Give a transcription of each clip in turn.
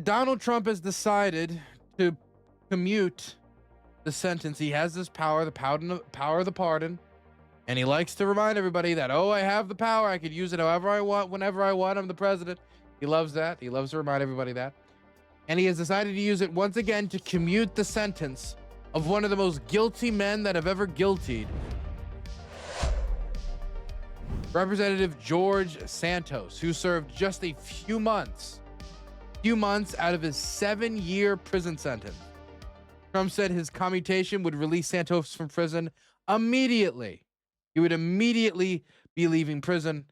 Donald Trump has decided to commute the sentence. He has this power, power of the pardon, and he likes to remind everybody that, oh, I have the power. I could use it however I want, whenever I want. I'm the president. He loves that. He loves to remind everybody that. And he has decided to use it once again to commute the sentence of one of the most guilty men that have ever guiltied, Representative George Santos, who served just a few months out of his 7-year prison sentence. Trump said his commutation would release Santos from prison immediately. He would immediately be leaving prison.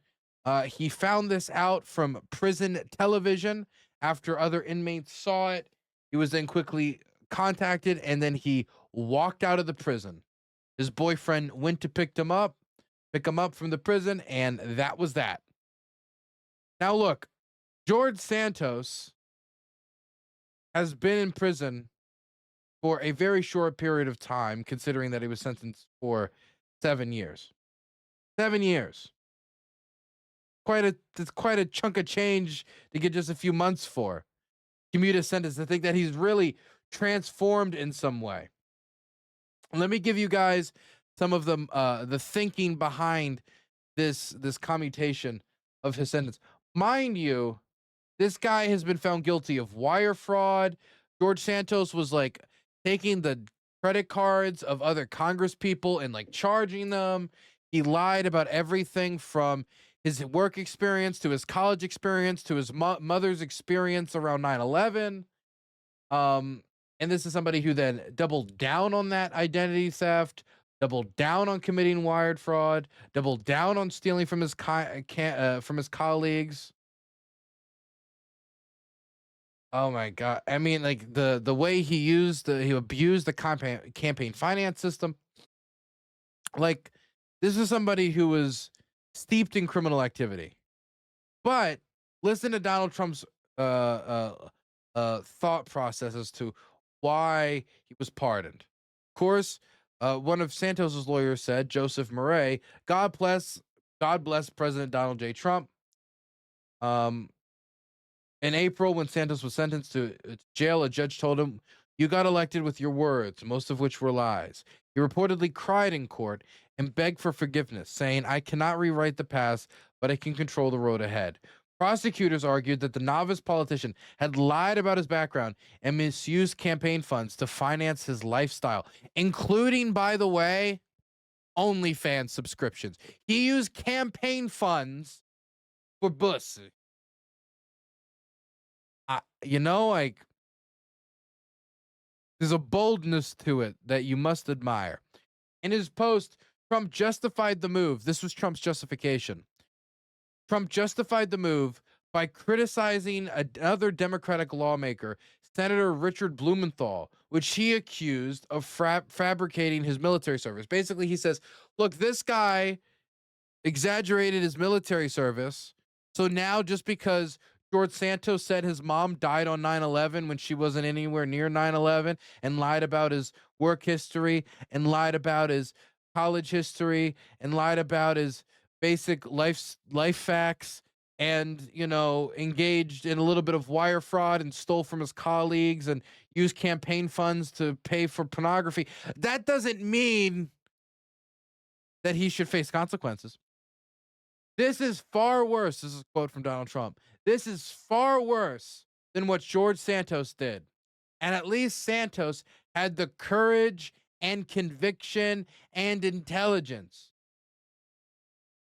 He found this out from prison television after other inmates saw it. He was then quickly contacted, and then he walked out of the prison. His boyfriend went to pick him up from the prison, and that was that. Now look, George Santos has been in prison for a very short period of time, considering that he was sentenced for 7 years. 7 years. It's quite a chunk of change to get just a few months for. Commute a sentence. I think that he's really transformed in some way. Let me give you guys some of the thinking behind this commutation of his sentence. Mind you, this guy has been found guilty of wire fraud. George Santos was like taking the credit cards of other Congress people and like charging them. He lied about everything from his work experience to his college experience to his mother's experience around 9/11. And this is somebody who then doubled down on that identity theft, doubled down on committing wired fraud, doubled down on stealing from his colleagues. Oh my God. I mean, like the way he abused the campaign finance system. Like, this is somebody who was steeped in criminal activity. But listen to Donald Trump's thought process as to why he was pardoned. Of course, one of Santos's lawyers said, Joseph Murray, God bless President Donald J. Trump. In April, when Santos was sentenced to jail, a judge told him, "You got elected with your words, most of which were lies." He reportedly cried in court and begged for forgiveness, saying, "I cannot rewrite the past, but I can control the road ahead." Prosecutors argued that the novice politician had lied about his background and misused campaign funds to finance his lifestyle, including, by the way, OnlyFans subscriptions. He used campaign funds for pussy. Like, there's a boldness to it that you must admire. In his post, Trump justified the move. This was Trump's justification. Trump justified the move by criticizing another Democratic lawmaker, Senator Richard Blumenthal, which he accused of fabricating his military service. Basically, he says, look, this guy exaggerated his military service. So now, just because George Santos said his mom died on 9/11 when she wasn't anywhere near 9/11, and lied about his work history, and lied about his college history, and lied about his basic life facts, and engaged in a little bit of wire fraud and stole from his colleagues and used campaign funds to pay for pornography. That doesn't mean that he should face consequences. This is far worse. This is a quote from Donald Trump. This is far worse than what George Santos did. And at least Santos had the courage and conviction and intelligence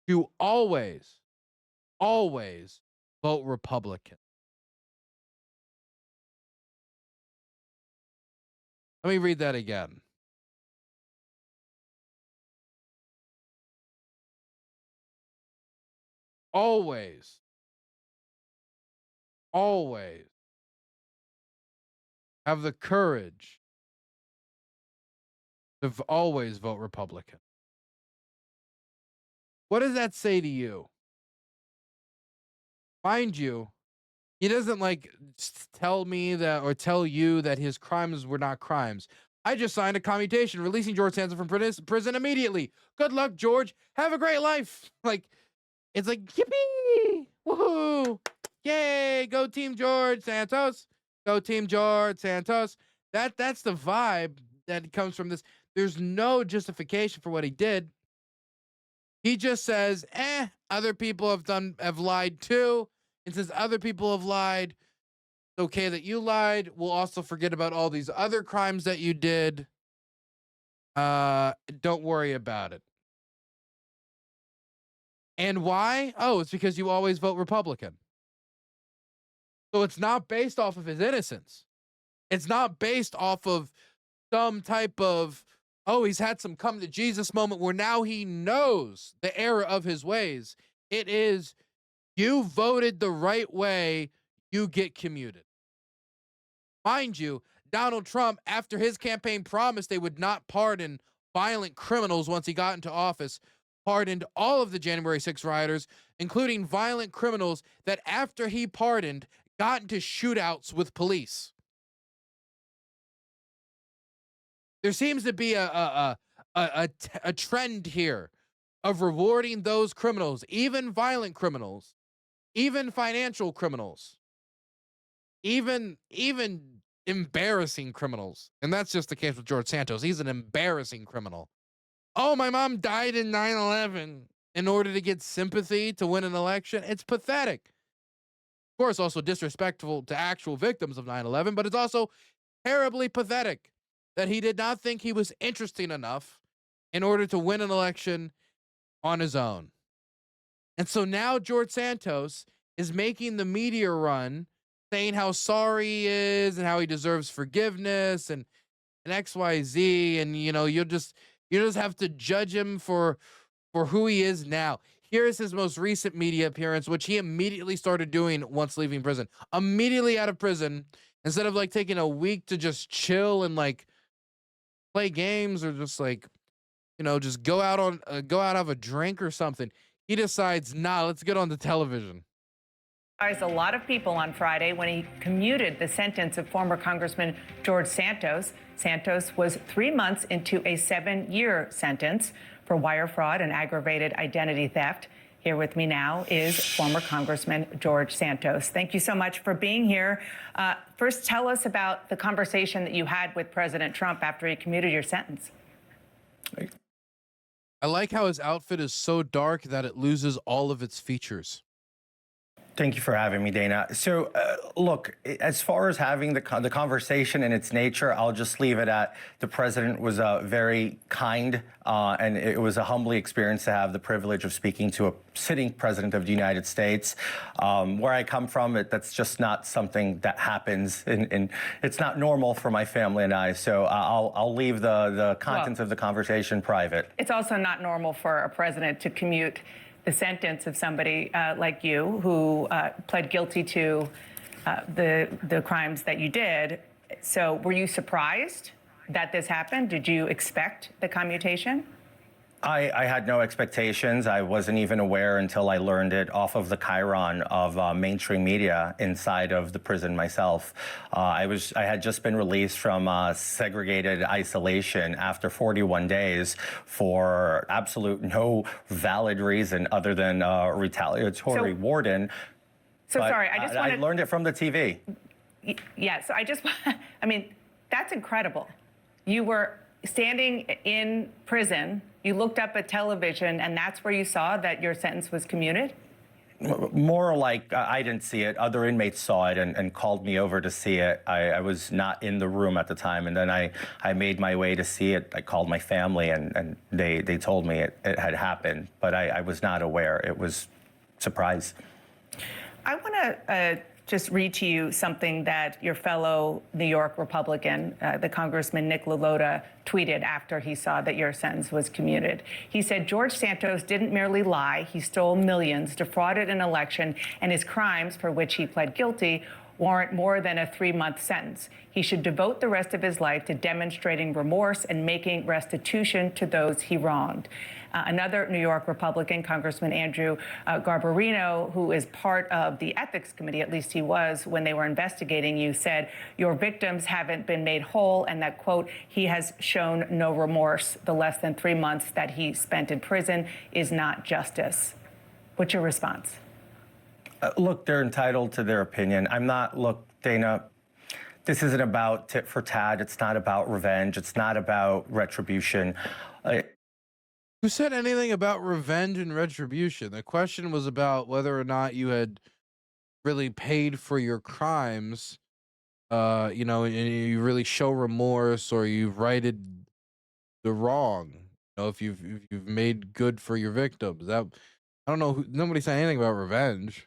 to always vote Republican. Let me read that again. Always have the courage to always vote Republican. What does that say to you? Mind you, he doesn't tell me that or tell you that his crimes were not crimes. I just signed a commutation releasing George Santos from prison immediately. Good luck, George. Have a great life. It's like, yippee! Woohoo! Yay! Go Team George Santos! Go Team George Santos. That's the vibe that comes from this. There's no justification for what he did. He just says, other people have lied too. And since other people have lied, it's okay that you lied. We'll also forget about all these other crimes that you did. Don't worry about it. And why? Oh, it's because you always vote Republican. So it's not based off of his innocence. It's not based off of some type of, oh, he's had some come to Jesus moment where now he knows the error of his ways. It is, you voted the right way, you get commuted. Mind you, Donald Trump, after his campaign promised they would not pardon violent criminals once he got into office, pardoned all of the January 6 rioters, including violent criminals that after he pardoned got into shootouts with police. There seems to be a trend here of rewarding those criminals, even violent criminals, even financial criminals, even embarrassing criminals. And that's just the case with George Santos. He's an embarrassing criminal. Oh, my mom died in 9/11 in order to get sympathy to win an election. It's pathetic. Of course, also disrespectful to actual victims of 9/11, but it's also terribly pathetic that he did not think he was interesting enough in order to win an election on his own. And so now George Santos is making the media run, saying how sorry he is and how he deserves forgiveness and XYZ. And, you just have to judge him for who he is now. Here's his most recent media appearance, which he immediately started doing once leaving prison. Immediately out of prison, instead of like taking a week to just chill and like play games or just like, just go out have a drink or something. He decides, let's get on the television. A lot of people on Friday when he commuted the sentence of former Congressman George Santos. Santos was 3 months into a 7-year sentence for wire fraud and aggravated identity theft. Here with me now is former Congressman George Santos. Thank you so much for being here. First, tell us about the conversation that you had with President Trump after he commuted your sentence. I like how his outfit is so dark that it loses all of its features. Thank you for having me, Dana. So, look, as far as having the conversation and its nature, I'll just leave it at the president was very kind, and it was a humbling experience to have the privilege of speaking to a sitting president of the United States. Where I come from, that's just not something that happens, and it's not normal for my family and I. So I'll leave the contents of the conversation private. It's also not normal for a president to commute the sentence of somebody like you who pled guilty to the crimes that you did. So were you surprised that this happened? Did you expect the commutation? I had no expectations. I wasn't even aware until I learned it off of the chyron of mainstream media inside of the prison myself. I had just been released from segregated isolation after 41 days for absolute no valid reason other than retaliatory warden. So but sorry, I learned it from the TV. Yeah, so I mean, that's incredible. You were standing in prison, you looked up at television, and that's where you saw that your sentence was commuted? More like I didn't see it. Other inmates saw it and called me over to see it. I was not in the room at the time, and then I made my way to see it. I called my family, and they told me it had happened, but I was not aware. It was a surprise. I want to just read to you something that your fellow New York Republican, the Congressman Nick LaLota, tweeted after he saw that your sentence was commuted. He said, George Santos didn't merely lie, he stole millions, defrauded an election, and his crimes, for which he pled guilty, warrant more than a 3-month sentence. He should devote the rest of his life to demonstrating remorse and making restitution to those he wronged. Another New York Republican, Congressman Andrew Garbarino, who is part of the ethics committee, at least he was when they were investigating you, said your victims haven't been made whole and that, quote, he has shown no remorse. The less than 3 months that he spent in prison is not justice. What's your response? Look, they're entitled to their opinion. Look, Dana, This isn't about tit for tat. It's not about revenge. It's not about retribution. Uh, Who said anything about revenge and retribution? The question was about whether or not you had really paid for your crimes, and you really show remorse or you've righted the wrong. If you've made good for your victims. That I don't know. Nobody said anything about revenge.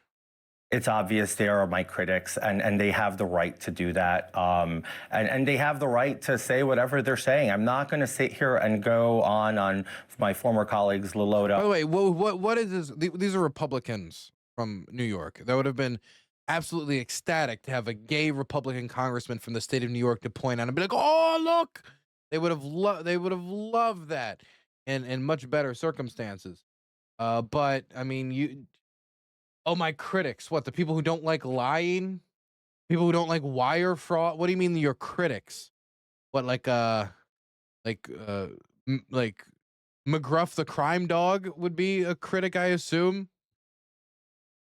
it's obvious they are my critics, and they have the right to do that. And they have the right to say whatever they're saying. I'm not going to sit here and go on my former colleagues, By Loloda. the way, what is this? These are Republicans from New York. That would have been absolutely ecstatic to have a gay Republican congressman from the state of New York to point out and be like, "Oh, look!" They would have loved that, in much better circumstances. But I mean, oh, my critics, what, the people who don't like lying, people who don't like wire fraud? What do you mean your critics? What, like like McGruff the crime dog would be a critic, I assume.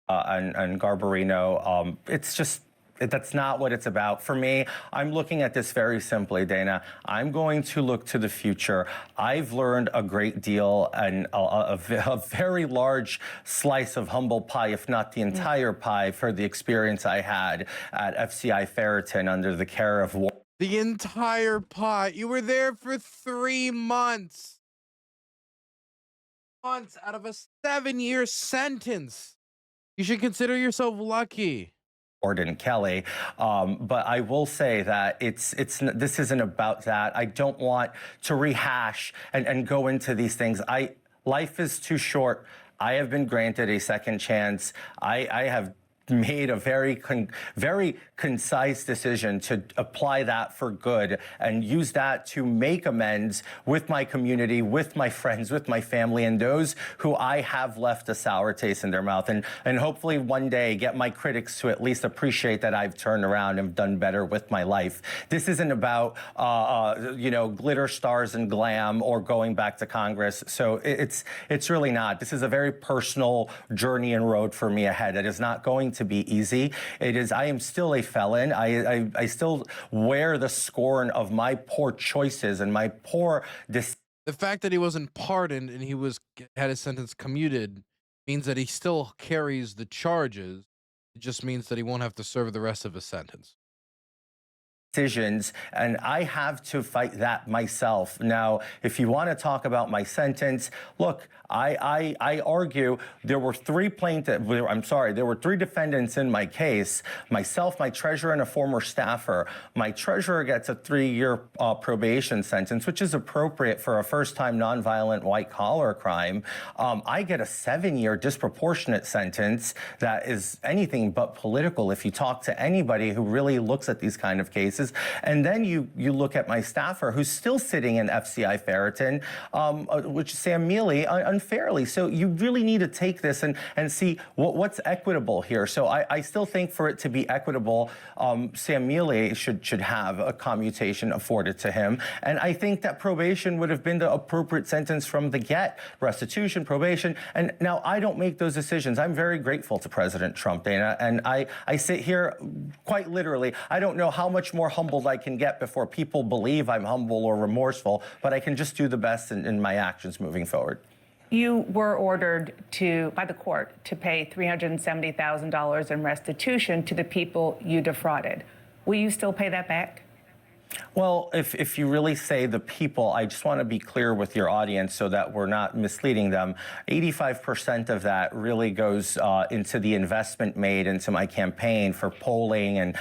And Garbarino. It's just that's not what it's about. For me, I'm looking at this very simply, Dana. I'm going to look to the future. I've learned a great deal and a very large slice of humble pie, if not the entire pie, for the experience I had at FCI Ferriton under the care of The entire pot. You were there for 3 months. Months out of a 7-year sentence. You should consider yourself lucky. Gordon Kelly. But I will say that this isn't about that. I don't want to rehash and go into these things. Life is too short. I have been granted a second chance. I have made a very concise decision to apply that for good and use that to make amends with my community, with my friends, with my family, and those who I have left a sour taste in their mouth. And hopefully one day get my critics to at least appreciate that I've turned around and done better with my life. This isn't about, glitter, stars, and glam or going back to Congress. So it's really not. This is a very personal journey and road for me ahead. It is not going to be easy. I am still a felon. I still wear the scorn of my poor choices and my poor The fact that he wasn't pardoned and had his sentence commuted means that he still carries the charges. It just means that he won't have to serve the rest of his sentence. decisions, and I have to fight that myself. Now, if you want to talk about my sentence, look, I argue there were three defendants in my case, myself, my treasurer, and a former staffer. My treasurer gets a 3-year probation sentence, which is appropriate for a first-time nonviolent white-collar crime. I get a 7-year disproportionate sentence that is anything but political if you talk to anybody who really looks at these kind of cases. And then you look at my staffer who's still sitting in FCI Ferriton, which is Sam Mealy, unfairly. So you really need to take this and see what's equitable here. So I still think for it to be equitable, Sam Mealy should have a commutation afforded to him. And I think that probation would have been the appropriate sentence from the get, restitution, probation. And now I don't make those decisions. I'm very grateful to President Trump, Dana. And I sit here quite literally. I don't know how much more humbled I can get before people believe I'm humble or remorseful, but I can just do the best in my actions moving forward. You were ordered by the court to pay $370,000 in restitution to the people you defrauded. Will you still pay that back? Well, if you really say the people, I just want to be clear with your audience so that we're not misleading them. 85% of that really goes into the investment made into my campaign for polling and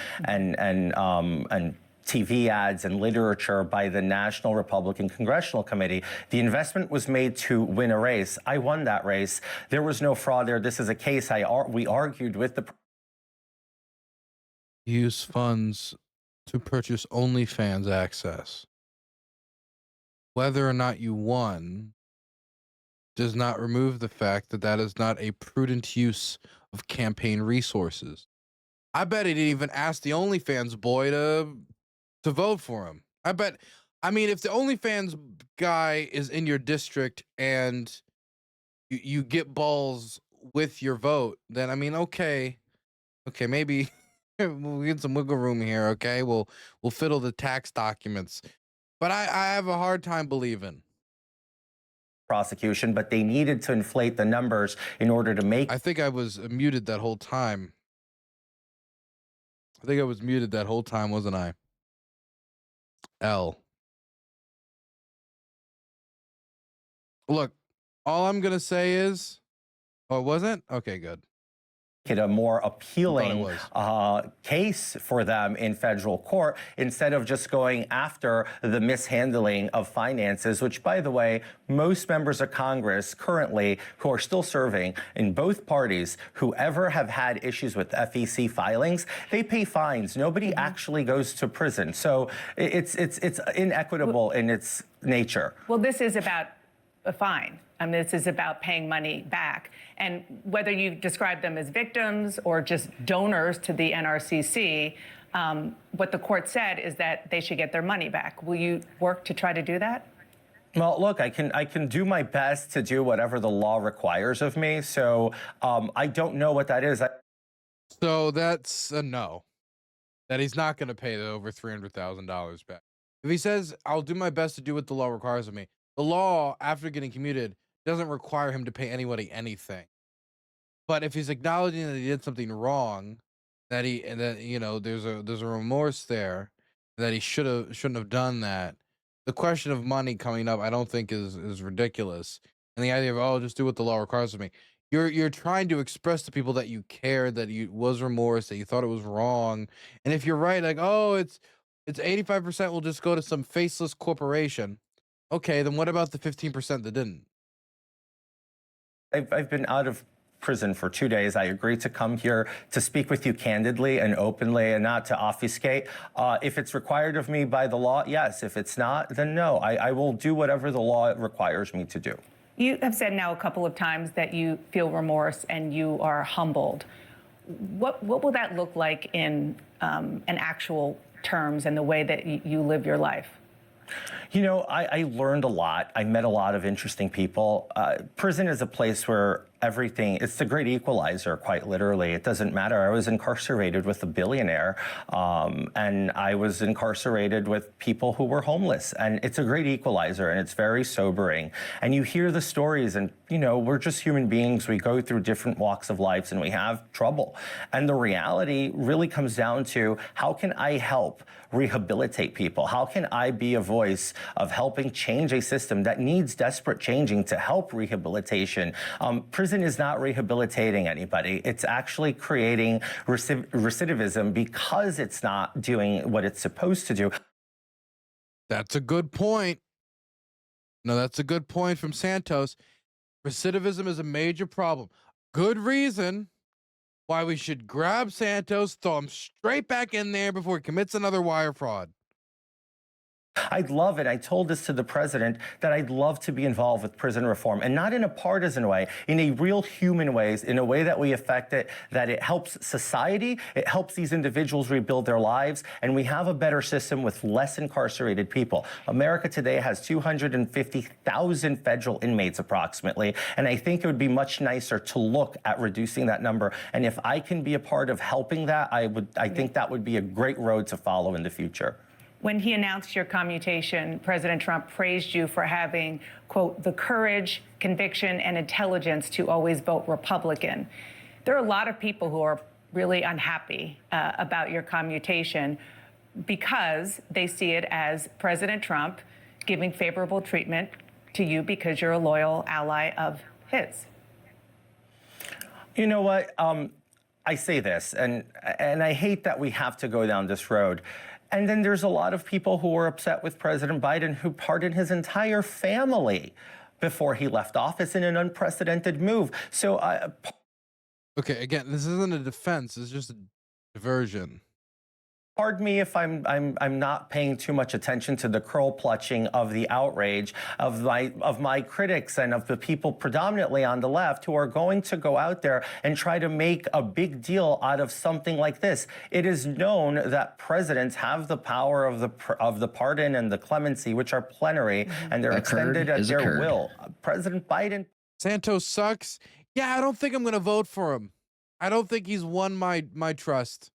TV ads and literature by the National Republican Congressional Committee. The investment was made to win a race. I won that race. There was no fraud there. This is a case we argued with the Use funds to purchase OnlyFans access. Whether or not you won does not remove the fact that that is not a prudent use of campaign resources. I bet he didn't even ask the OnlyFans boy to vote for him. I mean, if the OnlyFans guy is in your district and you get balls with your vote, then I mean, okay, maybe We'll get some wiggle room here, okay? We'll fiddle the tax documents. But I have a hard time believing. Prosecution, but they needed to inflate the numbers in order to make. I think I was muted that whole time. I think I was muted that whole time, wasn't I? L. Look, all I'm gonna say is, oh, it wasn't? Okay, good. It a more I appealing thought it was. case for them in federal court instead of just going after the mishandling of finances, which, by the way, most members of Congress currently who are still serving in both parties, who ever have had issues with FEC filings, they pay fines. Nobody actually goes to prison. So it's inequitable in its nature. Well, this is about a fine. I mean, this is about paying money back. And whether you describe them as victims or just donors to the NRCC, what the court said is that they should get their money back. Will you work to try to do that? Well, look, I can do my best to do whatever the law requires of me. So I don't know what that is. So that's a no. That he's not going to pay the over $300,000 back. If he says, I'll do my best to do what the law requires of me, the law, after getting commuted, doesn't require him to pay anybody anything. But if he's acknowledging that he did something wrong, that there's a remorse there, that he shouldn't have done that, the question of money coming up, I don't think is ridiculous. And the idea of, oh, just do what the law requires of me. You're trying to express to people that you care, that you was remorse, that you thought it was wrong. And if you're right, like, oh, it's 85% will just go to some faceless corporation. Okay, then what about the 15% that didn't? I've been out of prison for 2 days. I agreed to come here to speak with you candidly and openly and not to obfuscate. If it's required of me by the law, yes. If it's not, then no. I will do whatever the law requires me to do. You have said now a couple of times that you feel remorse and you are humbled. What will that look like in an actual terms and the way that you live your life? You know, I learned a lot. I met a lot of interesting people. Prison is a place where it's the great equalizer, quite literally. It doesn't matter. I was incarcerated with a billionaire, and I was incarcerated with people who were homeless. And it's a great equalizer, and it's very sobering. And you hear the stories, and, we're just human beings. We go through different walks of life, and we have trouble. And the reality really comes down to, how can I help rehabilitate people? How can I be a voice of helping change a system that needs desperate changing to help rehabilitation? Prison is not rehabilitating anybody. It's actually creating recidivism because it's not doing what it's supposed to do. That's a good point. No, that's a good point from Santos. Recidivism is a major problem. Good reason why we should grab Santos, throw him straight back in there before he commits another wire fraud. I'd love it. I told this to the president that I'd love to be involved with prison reform, and not in a partisan way, in a real human way, in a way that we affect it, that it helps society, it helps these individuals rebuild their lives, and we have a better system with less incarcerated people. America today has 250,000 federal inmates approximately, and I think it would be much nicer to look at reducing that number. And if I can be a part of helping that, I think that would be a great road to follow in the future. When he announced your commutation, President Trump praised you for having, quote, the courage, conviction, and intelligence to always vote Republican. There are a lot of people who are really unhappy about your commutation because they see it as President Trump giving favorable treatment to you because you're a loyal ally of his. You know what? I say this, and I hate that we have to go down this road. And then there's a lot of people who were upset with President Biden who pardoned his entire family before he left office in an unprecedented move. So, okay, again, this isn't a defense. It's just a diversion. pardon me if I'm not paying too much attention to the curl clutching of the outrage of my critics and of the people predominantly on the left who are going to go out there and try to make a big deal out of something like this. It is known that presidents have the power of the pardon and the clemency, which are plenary, and they're extended at their will. President Biden. Santos sucks. Yeah, I don't think I'm going to vote for him. I don't think he's won my trust.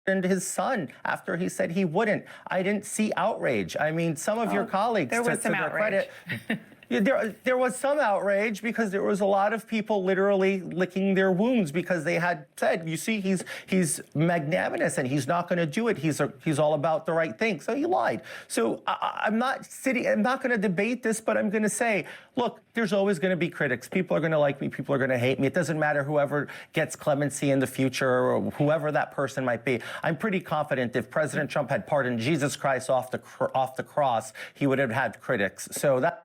and his son after he said he wouldn't. I didn't see outrage. I mean, some of your colleagues, there was to some their outrage. credit, there was some outrage because there was a lot of people literally licking their wounds because they had said, you see, he's magnanimous and he's not going to do it. He's all about the right thing. So he lied. So I'm not going to debate this, but I'm going to say, look, there's always going to be critics. People are going to like me. People are going to hate me. It doesn't matter whoever gets clemency in the future or whoever that person might be. I'm pretty confident if President Trump had pardoned Jesus Christ off the cross, he would have had critics. So that.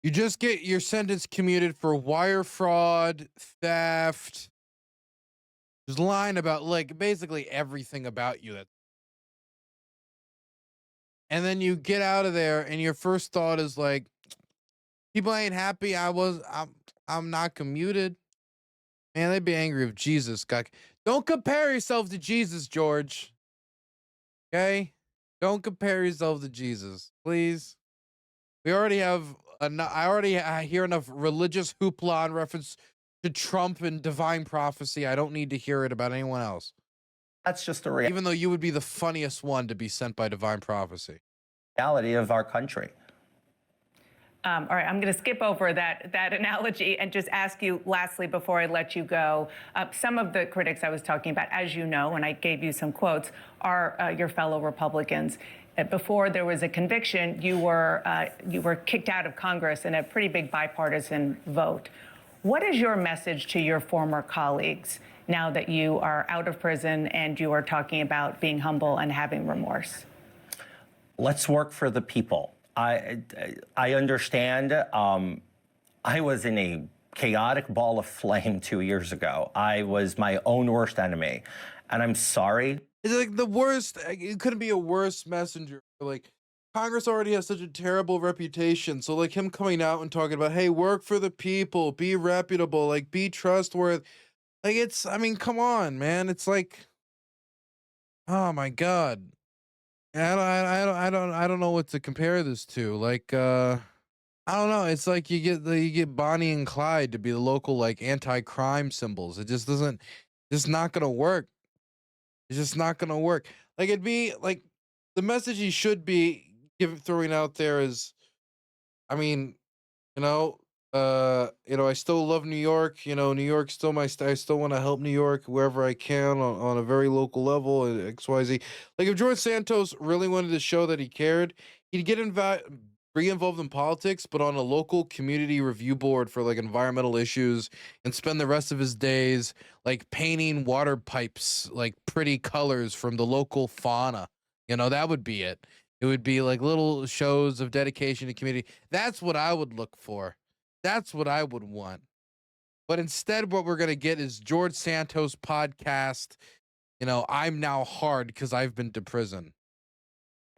You just get your sentence commuted for wire fraud, theft. Just lying about like basically everything about you. And then you get out of there and your first thought is like, people ain't happy. I'm not commuted. Man, they'd be angry if Jesus got. Don't compare yourself to Jesus, George. Okay? Don't compare yourself to Jesus, please. We already have I hear enough religious hoopla in reference to Trump and divine prophecy. I don't need to hear it about anyone else. That's just a reality. Even though you would be the funniest one to be sent by divine prophecy. Reality of our country. All right, I'm going to skip over that analogy and just ask you lastly before I let you go. Some of the critics I was talking about, as you know, and I gave you some quotes, are your fellow Republicans. Before there was a conviction, you were kicked out of Congress in a pretty big bipartisan vote. What is your message to your former colleagues now that you are out of prison and you are talking about being humble and having remorse? Let's work for the people. I understand. I was in a chaotic ball of flame 2 years ago. I was my own worst enemy, and I'm sorry. It's like the worst. It couldn't be a worse messenger. Like, Congress already has such a terrible reputation. So like him coming out and talking about, hey, work for the people, be reputable, like be trustworthy. Like I mean, come on, man. It's like, oh my God. I don't know what to compare this to. Like, I don't know. It's like you get Bonnie and Clyde to be the local like anti-crime symbols. It just doesn't. It's not gonna work. It's just not gonna work. Like it'd be like the message he should be throwing out there is, I mean, I still love New York. New York's still I still want to help New York wherever I can on a very local level. XYZ. Like if George Santos really wanted to show that he cared, he'd get re-involved in politics, but on a local community review board for like environmental issues, and spend the rest of his days like painting water pipes like pretty colors from the local fauna. That would be it. It would be like little shows of dedication to community. That's what I would look for. That's what I would want. But instead, what we're going to get is George Santos podcast. I'm now hard because I've been to prison.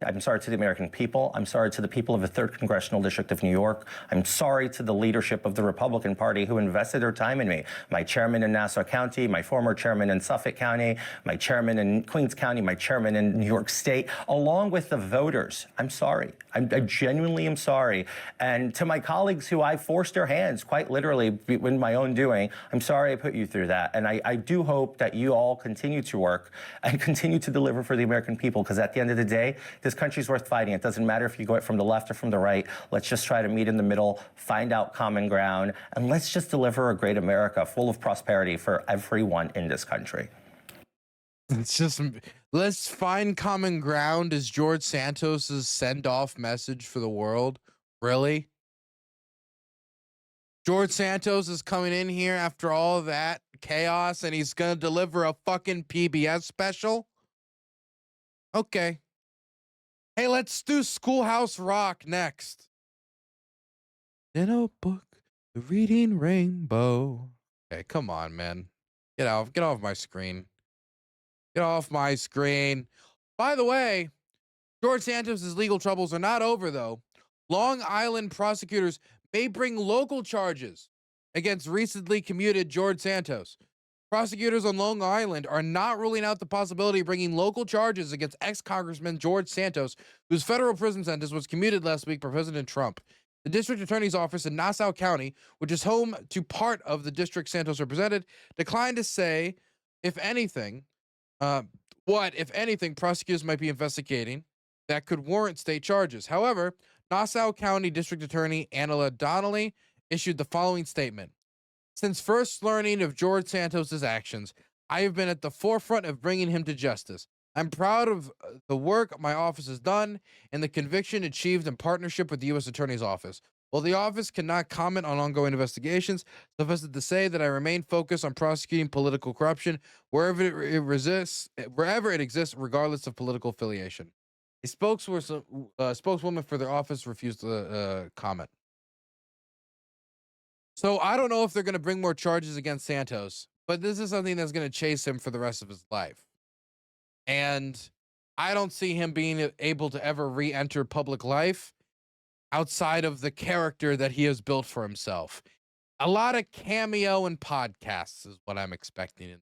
I'm sorry to the American people. I'm sorry to the people of the 3rd Congressional District of New York. I'm sorry to the leadership of the Republican Party who invested their time in me. My chairman in Nassau County, my former chairman in Suffolk County, my chairman in Queens County, my chairman in New York State, along with the voters. I'm sorry. I genuinely am sorry. And to my colleagues who I forced their hands, quite literally, in my own doing, I'm sorry I put you through that. And I do hope that you all continue to work and continue to deliver for the American people, because at the end of the day, this country's worth fighting. It doesn't matter if you go it from the left or from the right. Let's just try to meet in the middle, find out common ground, and let's just deliver a great America full of prosperity for everyone in this country. Let's find common ground as George Santos's send-off message for the world. Really? George Santos is coming in here after all that chaos and he's going to deliver a fucking PBS special? Okay. Hey, let's do Schoolhouse Rock next. In a book, the reading rainbow. Okay, come on, man. Get off my screen. Get off my screen. By the way, George Santos' legal troubles are not over, though. Long Island prosecutors may bring local charges against recently commuted George Santos. Prosecutors on Long Island are not ruling out the possibility of bringing local charges against ex-Congressman George Santos, whose federal prison sentence was commuted last week by President Trump. The district attorney's office in Nassau County, which is home to part of the district Santos represented, declined to say if anything, what, if anything, prosecutors might be investigating that could warrant state charges. However, Nassau County District Attorney Angela Donnelly issued the following statement. Since first learning of George Santos's actions, I have been at the forefront of bringing him to justice. I'm proud of the work my office has done and the conviction achieved in partnership with the U.S. Attorney's Office. While the office cannot comment on ongoing investigations, suffice it to say that I remain focused on prosecuting political corruption wherever it exists, regardless of political affiliation. A spokeswoman for their office refused to comment. So I don't know if they're going to bring more charges against Santos, but this is something that's going to chase him for the rest of his life. And I don't see him being able to ever re-enter public life outside of the character that he has built for himself. A lot of cameo and podcasts is what I'm expecting in